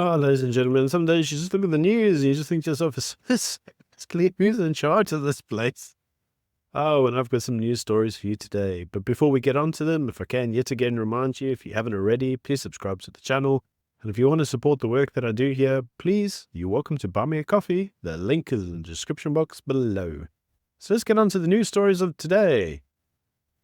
Oh, ladies and gentlemen, some days you just look at the news and you just think to yourself, is who's in charge of this place? Oh, and I've got some news stories for you today. But before we get on to them, if I can yet again remind you, if you haven't already, please subscribe to the channel. And if you want to support the work that I do here, please, you're welcome to buy me a coffee. The link is in the description box below. So let's get on to the news stories of today.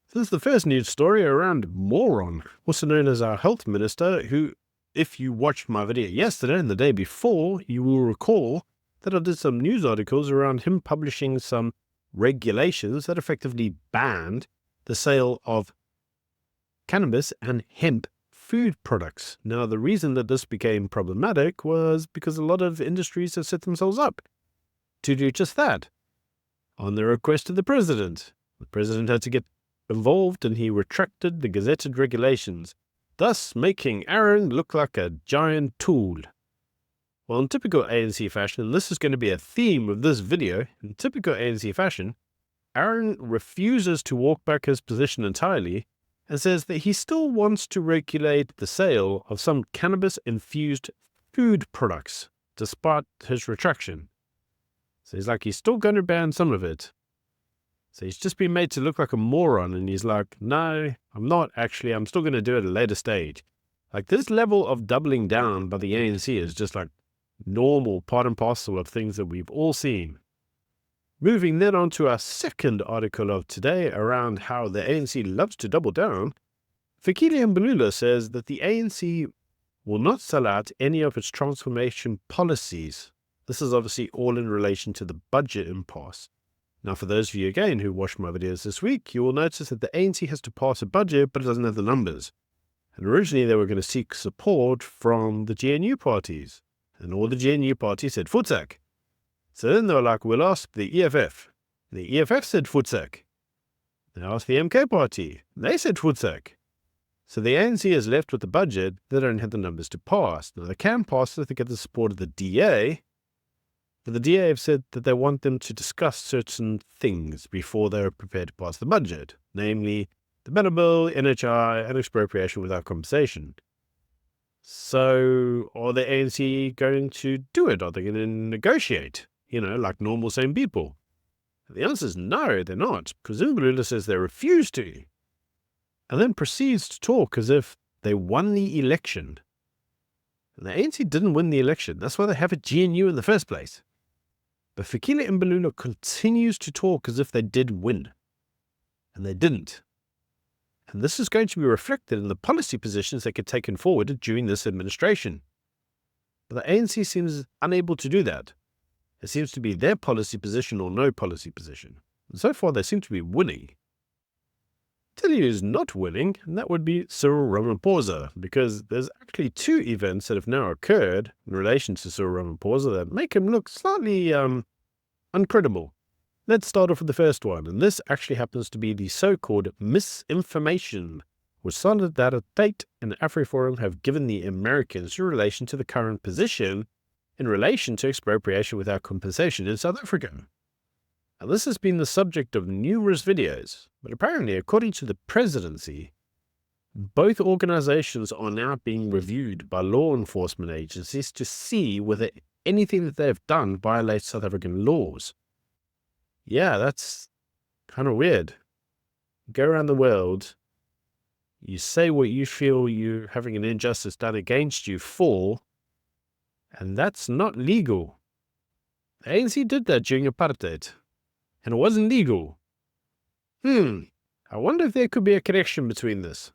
So this is the first news story around Moron, also known as our health minister, who, if you watched my video yesterday and the day before, you will recall that I did some news articles around him publishing some regulations that effectively banned the sale of cannabis and hemp food products. Now, the reason that this became problematic was because a lot of industries have set themselves up to do just that. On the request of the president had to get involved and he retracted the gazetted regulations, thus making Aaron look like a giant tool. Well, in typical ANC fashion, and this is going to be a theme of this video, in typical ANC fashion, Aaron refuses to walk back his position entirely and says that he still wants to regulate the sale of some cannabis-infused food products, despite his retraction. So he's like, he's still going to ban some of it. So he's just been made to look like a moron, and he's like, no, I'm not actually, I'm still going to do it at a later stage. Like, this level of doubling down by the ANC is just like normal part and parcel of things that we've all seen. Moving then on to our second article of today around how the ANC loves to double down, Fikile Mbalula says that the ANC will not sell out any of its transformation policies. This is obviously all in relation to the budget impasse. Now, for those of you, again, who watched my videos this week, you will notice that the ANC has to pass a budget, but it doesn't have the numbers. And originally, they were going to seek support from the GNU parties. And all the GNU parties said Futsak. So then they were like, we'll ask the EFF. The EFF said Futsak. They asked the MK party. They said Futsak. So the ANC is left with the budget. They don't have the numbers to pass. Now, they can pass if they get the support of the DA. But the DA have said that they want them to discuss certain things before they are prepared to pass the budget. Namely, the Better Bill, NHI, and expropriation without compensation. So, are the ANC going to do it? Are they going to negotiate? Like normal sane people? The answer is no, they're not, because Mbalula says they refuse to. And then proceeds to talk as if they won the election. And the ANC didn't win the election. That's why they have a GNU in the first place. But Fikile Mbalula continues to talk as if they did win. And they didn't. And this is going to be reflected in the policy positions that get taken forward during this administration. But the ANC seems unable to do that. It seems to be their policy position or no policy position. And so far, they seem to be winning. I'll tell you who's not winning, and that would be Cyril Ramaphosa, because there's actually two events that have now occurred in relation to Cyril Ramaphosa that make him look slightly uncredible. Let's start off with the first one, and this actually happens to be the so-called misinformation, which started that a Tate and AfriForum have given the Americans in relation to the current position in relation to expropriation without compensation in South Africa. Now, this has been the subject of numerous videos, but apparently, according to the presidency, both organizations are now being reviewed by law enforcement agencies to see whether anything that they've done violates South African laws. Yeah, that's kind of weird. You go around the world, you say what you feel you're having an injustice done against you for, and that's not legal. The ANC did that during apartheid, and it wasn't legal. I wonder if there could be a connection between this.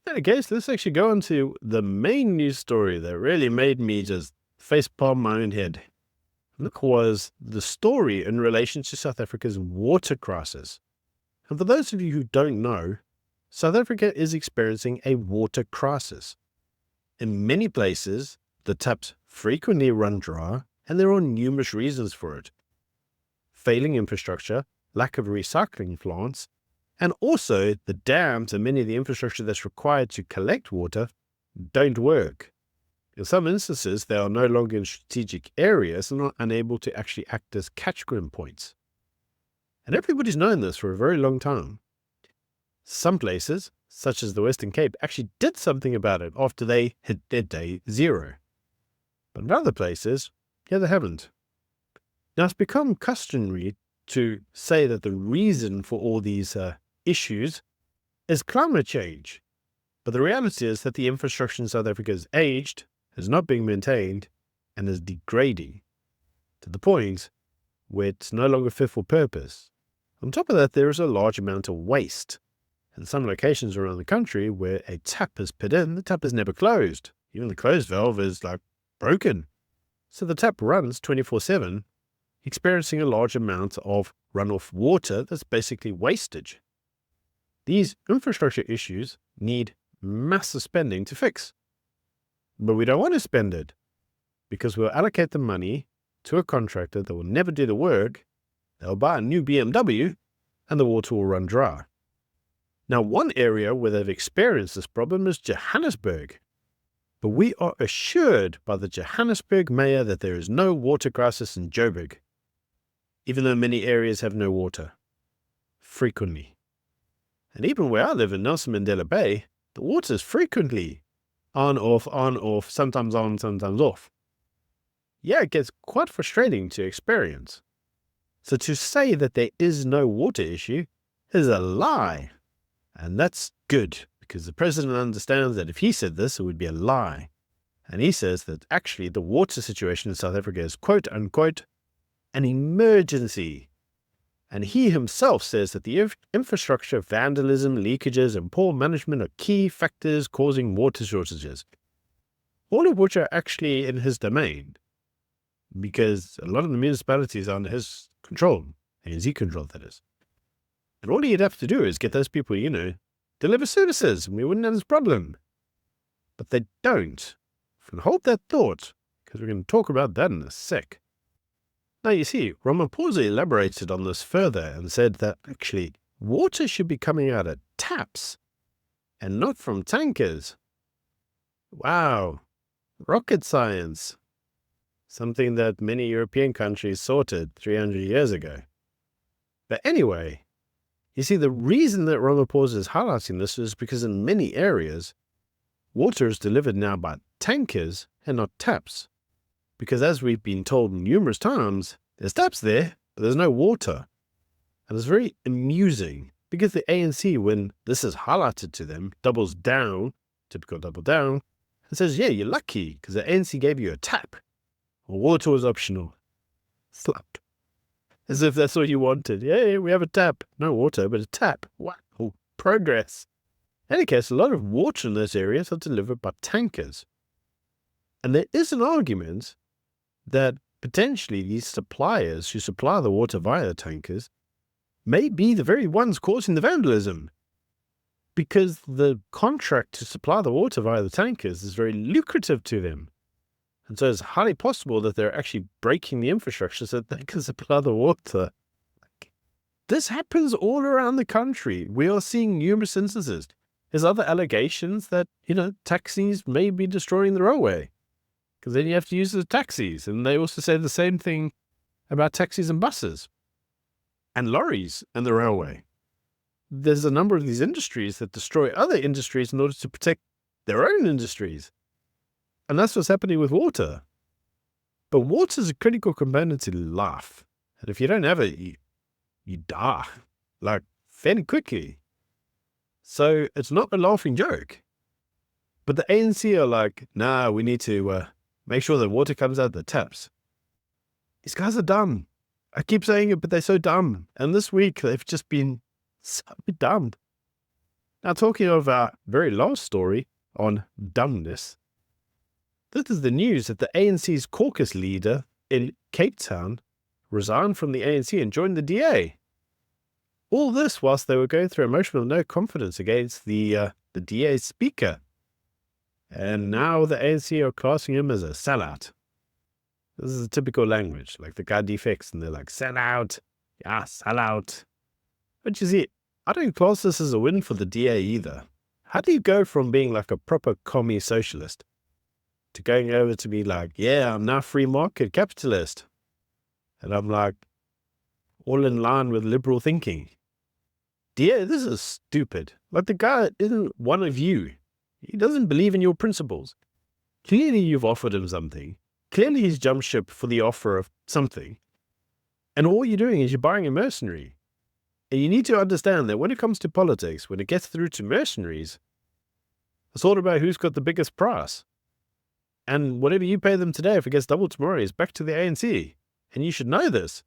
In any case, let's actually go on to the main news story that really made me just facepalm my own head. Look, was the story in relation to South Africa's water crisis. And for those of you who don't know, South Africa is experiencing a water crisis. In many places, the taps frequently run dry, and there are numerous reasons for it. Failing infrastructure, lack of recycling plants, and also the dams and many of the infrastructure that's required to collect water don't work. In some instances, they are no longer in strategic areas and are unable to actually act as catchment points. And everybody's known this for a very long time. Some places, such as the Western Cape, actually did something about it after they hit their day zero. But in other places, yeah, they haven't. Now, it's become customary to say that the reason for all these issues is climate change. But the reality is that the infrastructure in South Africa is aged, is not being maintained, and is degrading to the point where it's no longer fit for purpose. On top of that, there is a large amount of waste. In some locations around the country where a tap is put in, the tap is never closed. Even the closed valve is broken. So the tap runs 24/7, experiencing a large amount of runoff water that's basically wastage. These infrastructure issues need massive spending to fix. But we don't want to spend it because we'll allocate the money to a contractor that will never do the work. They'll buy a new BMW and the water will run dry. Now, one area where they've experienced this problem is Johannesburg. But we are assured by the Johannesburg mayor that there is no water crisis in Joburg, even though many areas have no water, frequently. And even where I live in Nelson Mandela Bay, the water is frequently on, off, sometimes on, sometimes off. Yeah, it gets quite frustrating to experience. So to say that there is no water issue is a lie. And that's good, because the president understands that if he said this, it would be a lie. And he says that actually the water situation in South Africa is, quote unquote, an emergency. And he himself says that the infrastructure, vandalism, leakages, and poor management are key factors causing water shortages. All of which are actually in his domain, because a lot of the municipalities are under his control, ANC control, that is. And all he'd have to do is get those people, deliver services, and we wouldn't have this problem. But they don't. And hold that thought, because we're going to talk about that in a sec. Now, you see, Ramaphosa elaborated on this further and said that actually water should be coming out of taps and not from tankers. Wow, rocket science. Something that many European countries sorted 300 years ago. But anyway, you see, the reason that Ramaphosa is highlighting this is because in many areas, water is delivered now by tankers and not taps. Because as we've been told numerous times, there's taps there, but there's no water. And it's very amusing because the ANC, when this is highlighted to them, doubles down, typical double down, and says, yeah, you're lucky because the ANC gave you a tap. Well, water was optional. Slapped. As if that's what you wanted. Yeah, we have a tap. No water, but a tap. Wow, progress. In any case, a lot of water in those areas are delivered by tankers. And there is an argument that potentially these suppliers who supply the water via the tankers may be the very ones causing the vandalism. Because the contract to supply the water via the tankers is very lucrative to them. And so it's highly possible that they're actually breaking the infrastructure so that they can supply the water. This happens all around the country. We are seeing numerous instances. There's other allegations that, taxis may be destroying the railway. Because then you have to use the taxis. And they also say the same thing about taxis and buses. And lorries and the railway. There's a number of these industries that destroy other industries in order to protect their own industries. And that's what's happening with water. But water is a critical component to life. And if you don't have it, you die, fairly quickly. So it's not a laughing joke. But the ANC are like, nah, we need to make sure that water comes out of the taps. These guys are dumb. I keep saying it, but they're so dumb. And this week, they've just been so dumb. Now, talking of our very last story on dumbness, this is the news that the ANC's caucus leader in Cape Town resigned from the ANC and joined the DA. All this whilst they were going through a motion of no confidence against the DA speaker. And now the ANC are classing him as a sellout. This is a typical language, like the guy defects, and they're like, sellout, yeah, sellout. But you see, I don't class this as a win for the DA either. How do you go from being like a proper commie socialist to going over to be like, yeah, I'm now free market capitalist. And I'm like, all in line with liberal thinking. DA, this is stupid. Like, the guy isn't one of you. He doesn't believe in your principles. Clearly you've offered him something. clearly he's jumped ship for the offer of something. And all you're doing is you're buying a mercenary. And you need to understand that when it comes to politics, when it gets through to mercenaries, it's all about who's got the biggest price. And whatever you pay them today, if it gets doubled tomorrow, is back to the ANC. And you should know this,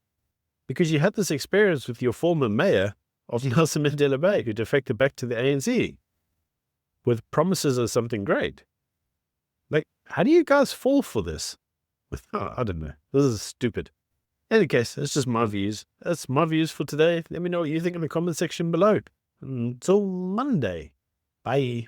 because you had this experience with your former mayor of Nelson Mandela Bay, who defected back to the ANC with promises of something great. Like, how do you guys fall for this? I don't know. This is stupid. In any case, that's just my views. That's my views for today. Let me know what you think in the comment section below. Until Monday. Bye.